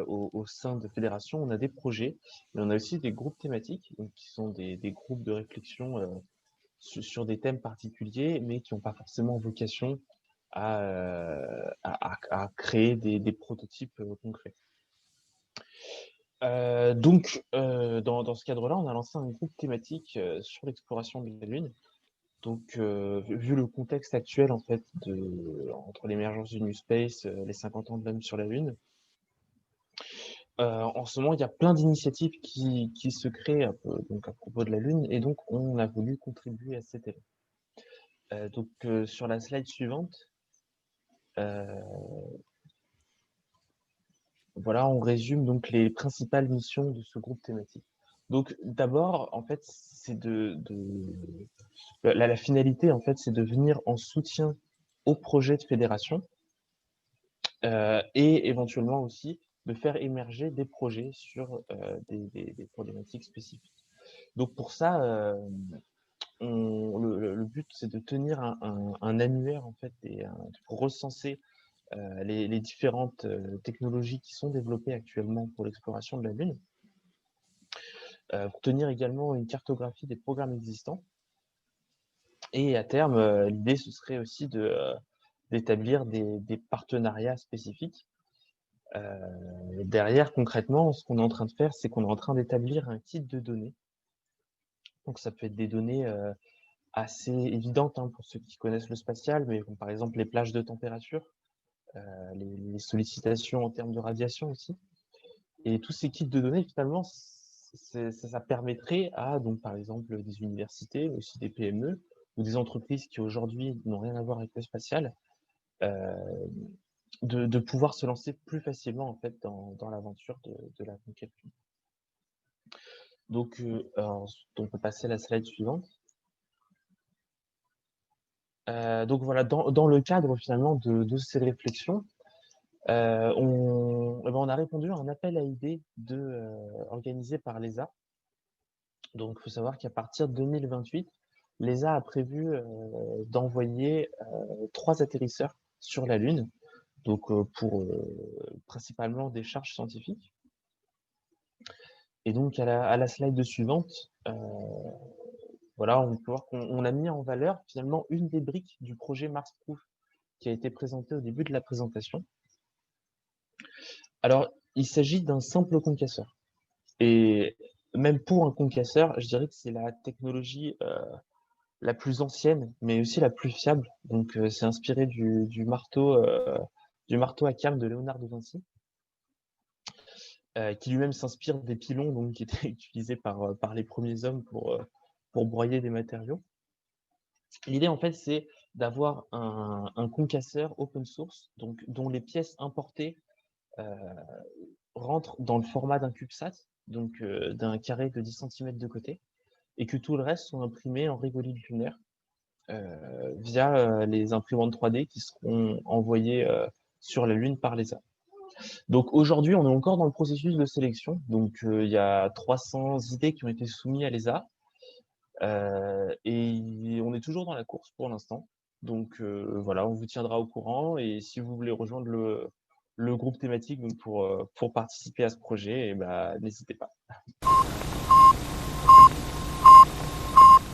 au sein de fédérations, on a des projets, mais on a aussi des groupes thématiques, donc qui sont des groupes de réflexion sur des thèmes particuliers, mais qui n'ont pas forcément vocation à créer des prototypes concrets. Dans ce cadre-là, on a lancé un groupe thématique sur l'exploration de la Lune. Donc, vu le contexte actuel en fait entre l'émergence du New Space, les 50 ans de l'homme sur la Lune, en ce moment, il y a plein d'initiatives qui se créent donc à propos de la Lune, et donc on a voulu contribuer à cet élan. Sur la slide suivante, voilà, on résume donc les principales missions de ce groupe thématique. Donc d'abord, en fait, c'est la finalité, en fait, c'est de venir en soutien au projet de fédération et éventuellement aussi de faire émerger des projets sur des problématiques spécifiques. Donc pour ça, le but, c'est de tenir un annuaire, en fait, pour recenser les différentes technologies qui sont développées actuellement pour l'exploration de la Lune, pour tenir également une cartographie des programmes existants. Et à terme, l'idée, ce serait aussi d'établir des partenariats spécifiques. Derrière, concrètement, ce qu'on est en train de faire, c'est qu'on est en train d'établir un kit de données. Donc, ça peut être des données assez évidentes pour ceux qui connaissent le spatial, mais comme par exemple les plages de température, les sollicitations en termes de radiation aussi. Et tous ces kits de données, finalement, ça permettrait à, donc, par exemple, des universités, mais aussi des PME, ou des entreprises qui aujourd'hui n'ont rien à voir avec le spatial, de pouvoir se lancer plus facilement en fait dans l'aventure de la conquête. Donc, on peut passer à la slide suivante. Donc voilà, dans le cadre finalement de ces réflexions, on a répondu à un appel à idées organisé par l'ESA. Donc, il faut savoir qu'à partir de 2028, l'ESA a prévu d'envoyer 3 atterrisseurs sur la Lune, donc pour principalement des charges scientifiques. Et donc, à la slide suivante, voilà, on peut voir qu'on a mis en valeur finalement une des briques du projet Mars-Proof qui a été présenté au début de la présentation. Alors, il s'agit d'un simple concasseur. Et même pour un concasseur, je dirais que c'est la technologie la plus ancienne, mais aussi la plus fiable. Donc, c'est inspiré du marteau à cames de Léonard de Vinci, qui lui-même s'inspire des pilons donc, qui étaient utilisés par les premiers hommes pour broyer des matériaux. L'idée, en fait, c'est d'avoir un concasseur open source, donc, dont les pièces importées rentrent dans le format d'un CubeSat, donc d'un carré de 10 cm de côté, et que tout le reste sont imprimés en rigolite lunaire via les imprimantes 3D qui seront envoyées sur la Lune par l'ESA. Donc aujourd'hui, on est encore dans le processus de sélection. Donc il y a 300 idées qui ont été soumises à l'ESA et on est toujours dans la course pour l'instant. Donc voilà, on vous tiendra au courant et si vous voulez rejoindre le groupe thématique donc pour participer à ce projet, n'hésitez pas.